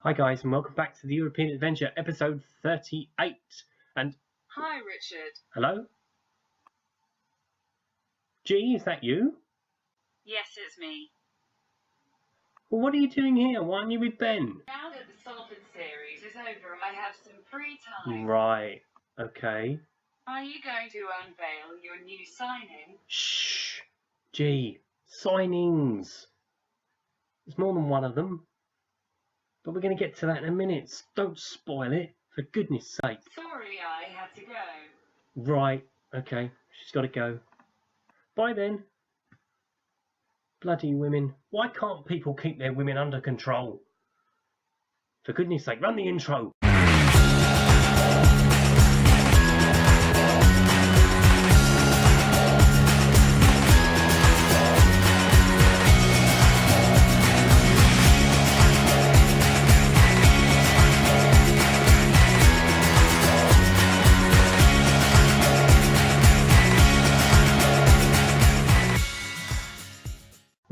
Hi guys, and welcome back to the European Adventure, episode 38. And hi, Richard. hello? G, is that you? Yes, it's me. Well, what are you doing here? Why aren't you with Ben? Now that the Salford series is over, I have some free time. Right, okay. Are you going to unveil your new signing? Shh. G, signings. There's more than one of them. But we're going to get to that in a minute. Don't spoil it, for goodness sake. Sorry, I had to go. Right, okay. She's got to go. Bye then. Bloody women. Why can't people keep their women under control? For goodness sake, run the intro.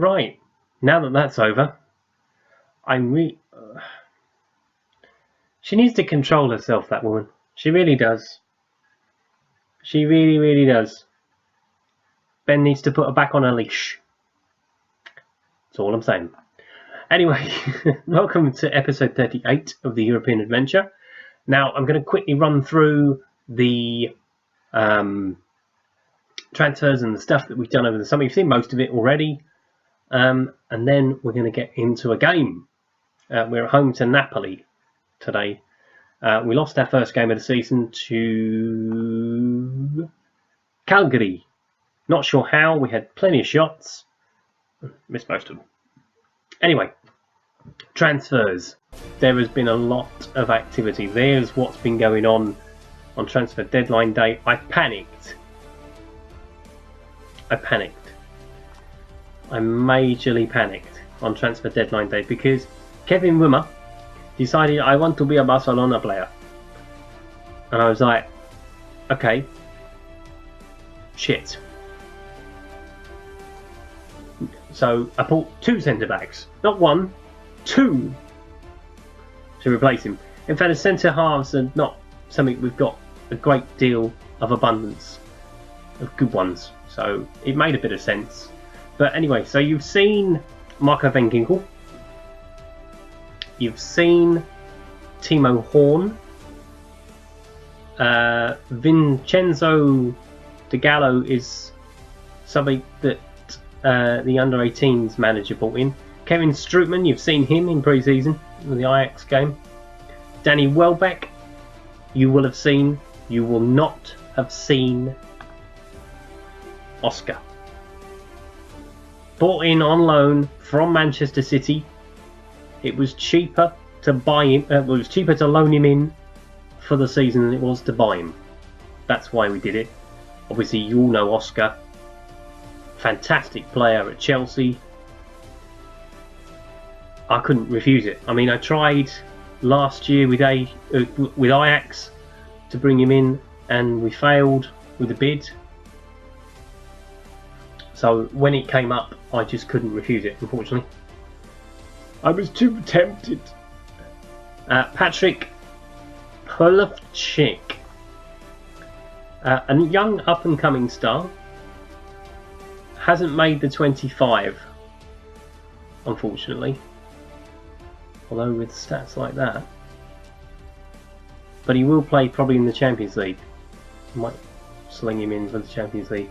Right, now that that's over, she needs to control herself, that woman. She really does. She really, really does. Ben needs to put her back on her leash. That's all I'm saying. Anyway, welcome to episode 38 of the European Adventure. Now, I'm going to quickly run through the transfers and the stuff that we've done over the summer. You've seen most of it already. And then we're going to get into a game. We're at home to Napoli today. We lost our first game of the season to Calgary. Not sure how. We had plenty of shots. Missed most of them. Anyway, transfers. There has been a lot of activity. There's what's been going on transfer deadline day. I panicked. I majorly panicked on transfer deadline day because Kevin Wimmer decided I want to be a Barcelona player. And I was like, okay, shit. So I bought two centre-backs, not one, two, to replace him. In fact, the centre-halves are not something we've got a great deal of abundance of good ones. So it made a bit of sense. But anyway, so you've seen Marco van Ginkel. You've seen Timo Horn. Vincenzo De Gallo is somebody that the under-18s manager brought in. Kevin Strootman, you've seen him in pre-season with the Ajax game. Danny Welbeck, you will have seen. You will not have seen Oscar. Bought in on loan from Manchester City. It was cheaper to buy him. It was cheaper to loan him in for the season than it was to buy him. That's why we did it. Obviously, you all know Oscar. Fantastic player at Chelsea. I couldn't refuse it. I mean, I tried last year with Ajax to bring him in, and we failed with the bid. So when it came up, I just couldn't refuse it, unfortunately. I was too tempted. Patrick Pulofchik, a young up-and-coming star, hasn't made the 25, unfortunately. Although with stats like that. But he will play probably in the Champions League. I might sling him in for the Champions League.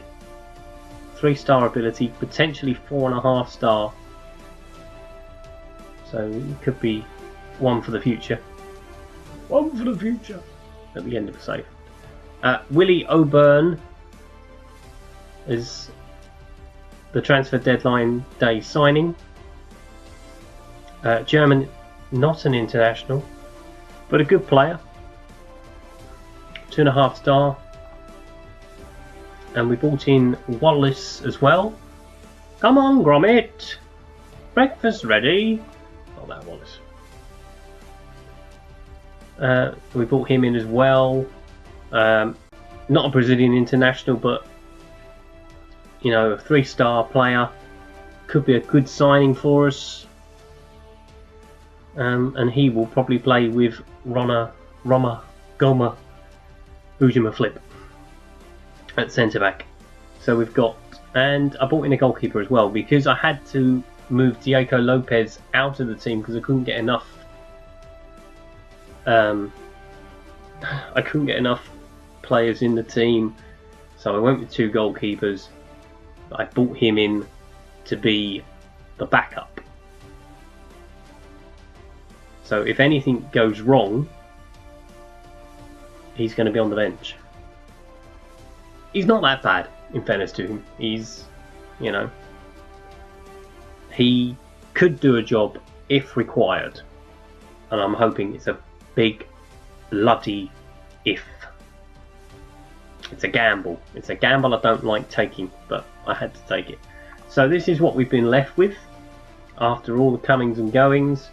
3-star ability, potentially 4.5 star. So it could be one for the future. One for the future. At the end of the save. Willie O'Byrne is the transfer deadline day signing. German, not an international, but a good player. 2.5 star. And we brought in Wallace as well. Come on, Gromit! Breakfast ready! Not that Wallace. We brought him in as well. Not a Brazilian international, but you know, a 3-star player. Could be a good signing for us. and he will probably play with Roma Goma Bujima Flip at centre back. So we've got, and I brought in a goalkeeper as well because I had to move Diego Lopez out of the team because I couldn't get enough. I couldn't get enough players in the team, so I went with 2 goalkeepers. I brought him in to be the backup. So if anything goes wrong, he's going to be on the bench. He's not that bad, in fairness to him. He's, you know, he could do a job if required. And I'm hoping it's a big, bloody if. It's a gamble. It's a gamble I don't like taking, but I had to take it. So this is what we've been left with after all the comings and goings.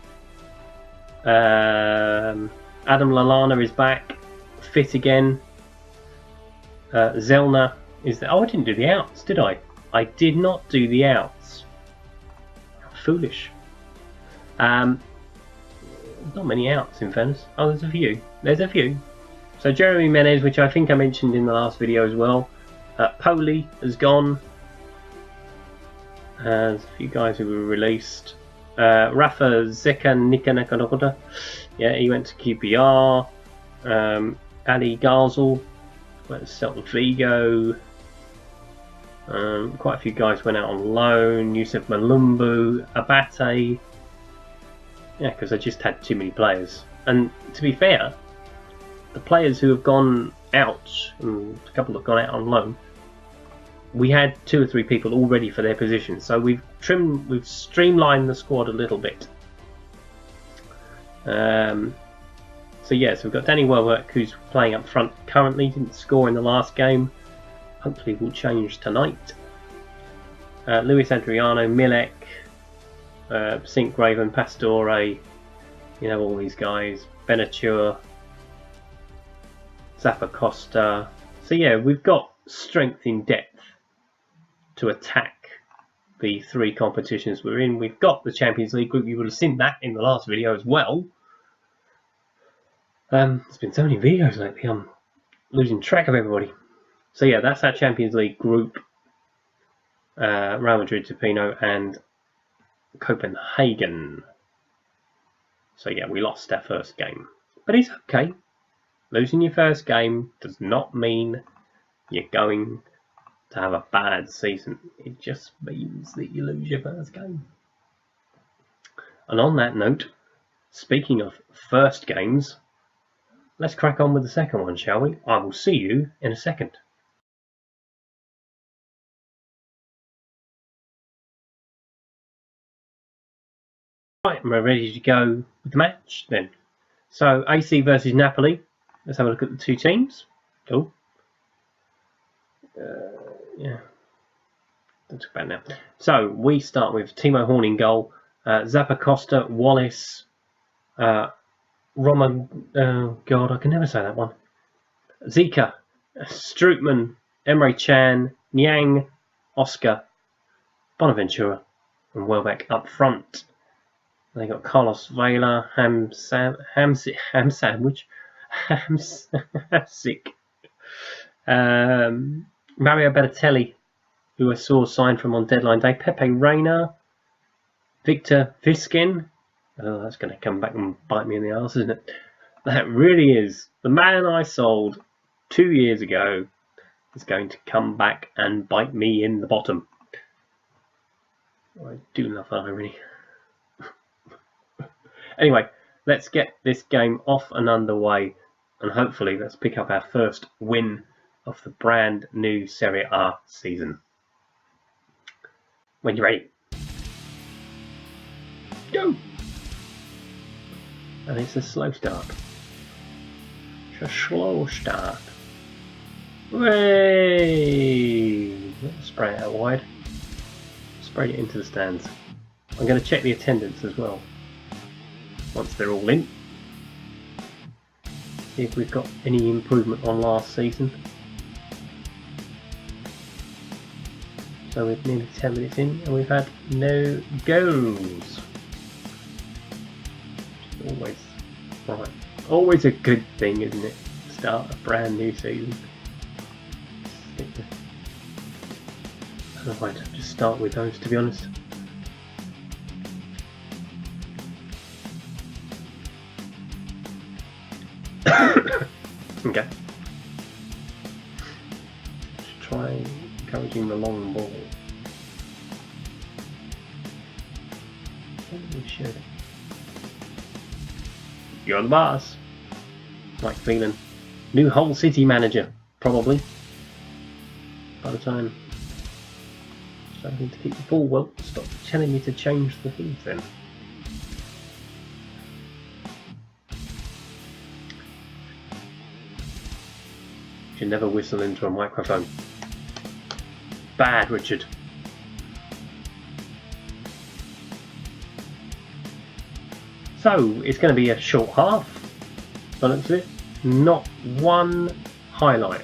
Adam Lallana is back, fit again. Zelna is there. Oh, I didn't do the outs, did I? I did not do the outs. Foolish. Not many outs in fairness. Oh, there's a few. There's a few. So Jeremy Menez, which I think I mentioned in the last video as well. Poli has gone. There's a few guys who were released. Rafa Zeka, yeah, he went to QPR. Ali Gazel went to Celta Vigo. Quite a few guys went out on loan. Yusuf Malumbu, Abate. Yeah, because I just had too many players. And to be fair, the players who have gone out, and a couple have gone out on loan, we had 2 or 3 people all ready for their positions. So we've streamlined the squad a little bit. So yeah, so we've got Danny Welbeck, who's playing up front currently, didn't score in the last game. Hopefully will change tonight. Luis Adriano, Milek, Sink Raven, Pastore, you know, all these guys. Benature, Zappa Costa. So yeah, we've got strength in depth to attack the 3 competitions we're in. We've got the Champions League group. You would have seen that in the last video as well. There's been so many videos lately, I'm losing track of everybody. So yeah, that's our Champions League group. Real Madrid, Tupino and Copenhagen. So yeah, we lost our first game. But it's okay. Losing your first game does not mean you're going to have a bad season. It just means that you lose your first game. And on that note, speaking of first games, let's crack on with the second one, shall we? I will see you in a second. Right, we're ready to go with the match then. So AC versus Napoli. Let's have a look at the 2 teams. Oh. Yeah. Don't talk about it now. So we start with Timo Horn in goal. Zappa Costa, Wallace, Roman, oh God, I can never say that one. Zika, Strootman, Emre Can, Nyang, Oscar, Bonaventura, and Welbeck up front. They got Carlos Vela, Hamsik, Mario Balotelli, who I saw signed from on deadline day, Pepe Reina, Victor Viskin. Oh, that's going to come back and bite me in the arse, isn't it? That really is. The man I sold 2 years ago is going to come back and bite me in the bottom. I do love that irony. Anyway, let's get this game off and underway, and hopefully let's pick up our first win of the brand new Serie A season. When you're ready. Go! And it's a slow start. It's a slow start. Way! Spray it out wide. Spray it into the stands. I'm going to check the attendance as well. Once they're all in. See if we've got any improvement on last season. So we're nearly 10 minutes in and we've had no goals. Right. Always a good thing, isn't it? Start a brand new season. I might just start with those, to be honest. Okay. Let's try encouraging the long ball. We should. You're the boss. Like Milan. New Hull City manager, probably. By the time. Struggling to keep the ball. Well, stop telling me to change the things then. You should never whistle into a microphone. Bad, Richard. So, it's going to be a short half. By the looks of it. Not one highlight.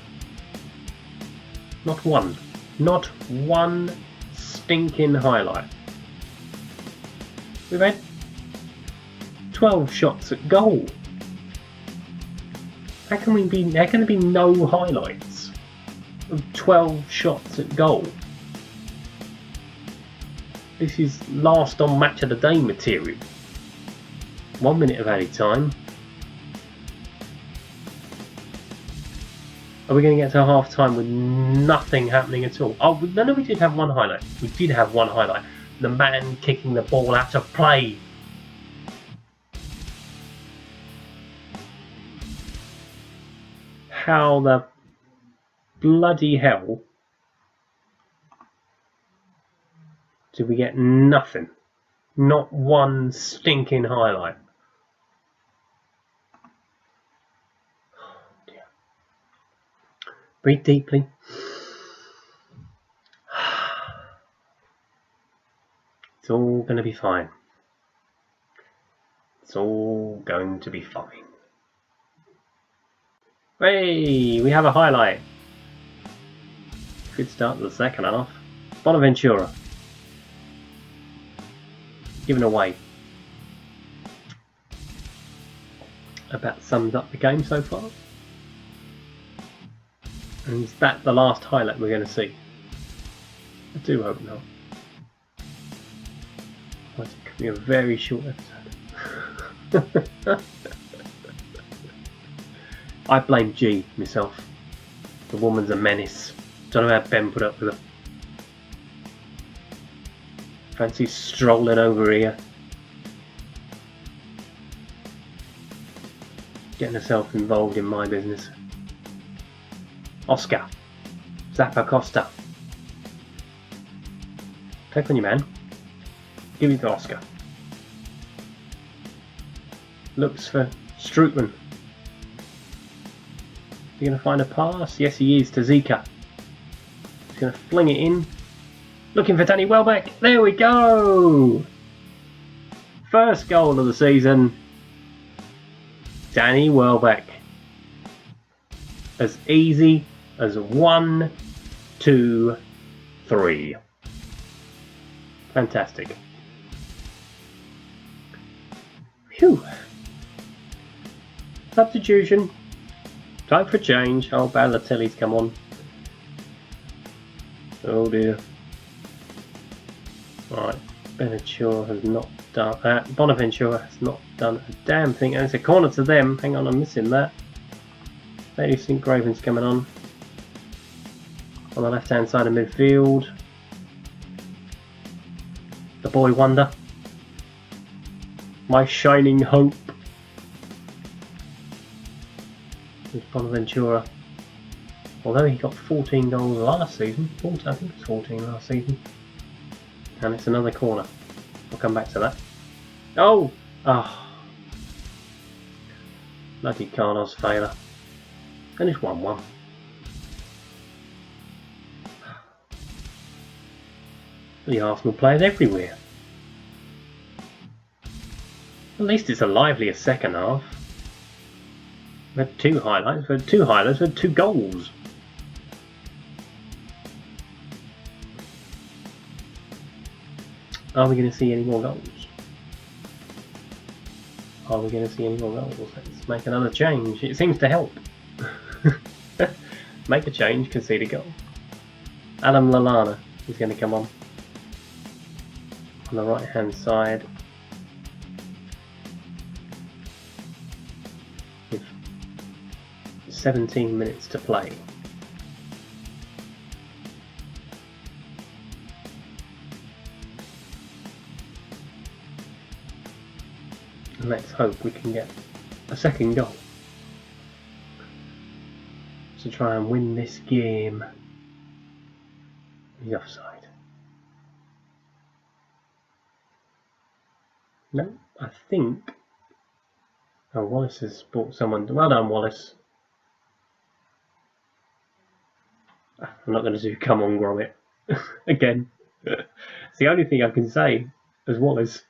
Not one. Not one stinking highlight. We've had 12 shots at goal. How can there be no highlights of 12 shots at goal? This is last on match of the day material. 1 minute of added time. Are we going to get to half time with nothing happening at all? Oh, no, we did have one highlight. We did have one highlight. The man kicking the ball out of play. How the bloody hell did we get nothing? Not one stinking highlight. Breathe deeply. It's all going to be fine. It's all going to be fine. Hey, we have a highlight. Good start to the second half. Bonaventura. Given away. About sums up the game so far. And is that the last highlight we're going to see? I do hope not. Otherwise it could be a very short episode. I blame G myself. The woman's a menace. Don't know how Ben put up with her. Fancy strolling over here. Getting herself involved in my business. Oscar. Zappacosta. Take on your man. Give it to Oscar. Looks for Strootman. Is he going to find a pass? Yes, he is, to Zika. He's going to fling it in. Looking for Danny Welbeck. There we go! First goal of the season. Danny Welbeck. As easy as 1, 2, 3. Fantastic. Phew. Substitution. Time for change. Oh, Balotelli's come on. Oh dear. Right, Bonaventura has not done a damn thing, and it's a corner to them. Hang on, I'm missing that. Lady St. Graven's coming on the left hand side of midfield. The boy wonder. My shining hope. There's Bonaventura. Although he got 14 goals last season, I think it was 14 last season. And it's another corner. I'll come back to that. Oh! Ah. Bloody Carlos failure. And it's 1-1. The Arsenal players everywhere. At least it's a livelier second half. We had 2 highlights, we had 2 goals. Are we going to see any more goals? Are we going to see any more goals? Let's make another change. It seems to help. Make a change, concede a goal. Adam Lallana is going to come on the right hand side with 17 minutes to play. And let's hope we can get a second goal to try and win this game. He's offside. No, I think. Oh, Wallace has brought someone. Well done, Wallace. I'm not going to do come on, Gromit. Again. It's the only thing I can say as Wallace.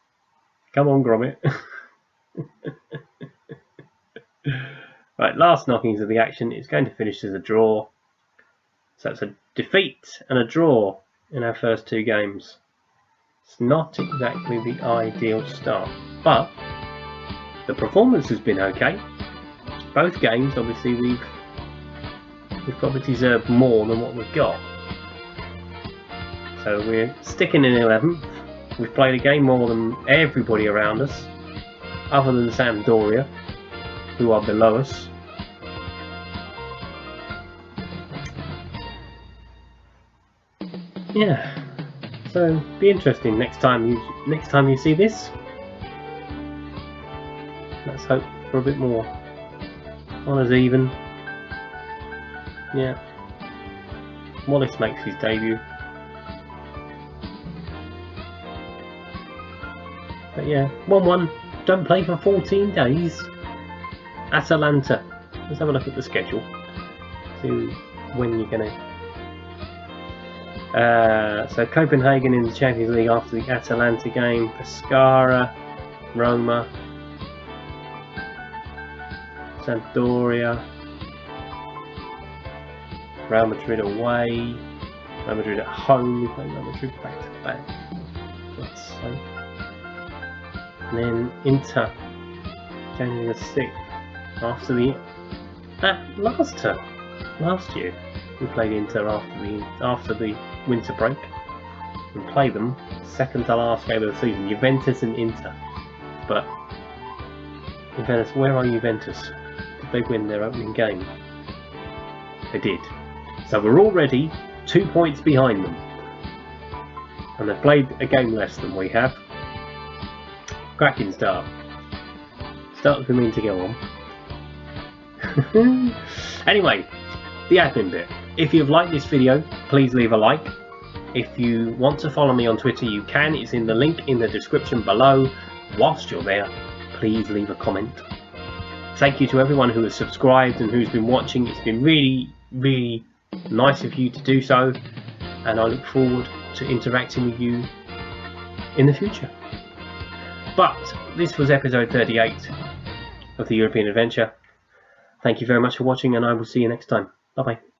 Come on, Gromit. Right, last knockings of the action. It's going to finish as a draw. So it's a defeat and a draw in our first two games. It's not exactly the ideal start, but the performance has been okay. Both games, obviously, we've probably deserved more than what we've got. So we're sticking in 11th. We've played a game more than everybody around us, other than Sampdoria, who are below us. Yeah, so be interesting next time you see this. Let's hope for a bit more. Honours even. Yeah. Wallace makes his debut. But yeah, 1-1. Don't play for 14 days. Atalanta. Let's have a look at the schedule. See when you're gonna. So Copenhagen in the Champions League after the Atalanta game. Pescara, Roma, Sampdoria, Real Madrid away, Real Madrid at home. We play Real Madrid back to back. Let's see. And then Inter, January the 6th. After the last year we played Inter after the winter break and played them second to last game of the season. Juventus and Inter. But Juventus, where are Juventus? Did they win their opening game? They did. So we're already 2 points behind them, and they've played a game less than we have. Cracking start. Start for me to go on. Anyway, the admin bit. If you've liked this video, please leave a like. If you want to follow me on Twitter, you can. It's in the link in the description below. Whilst you're there, please leave a comment. Thank you to everyone who has subscribed and who's been watching. It's been really, really nice of you to do so, and I look forward to interacting with you in the future. But this was episode 38 of the European Adventure. Thank you very much for watching, and I will see you next time. Bye bye.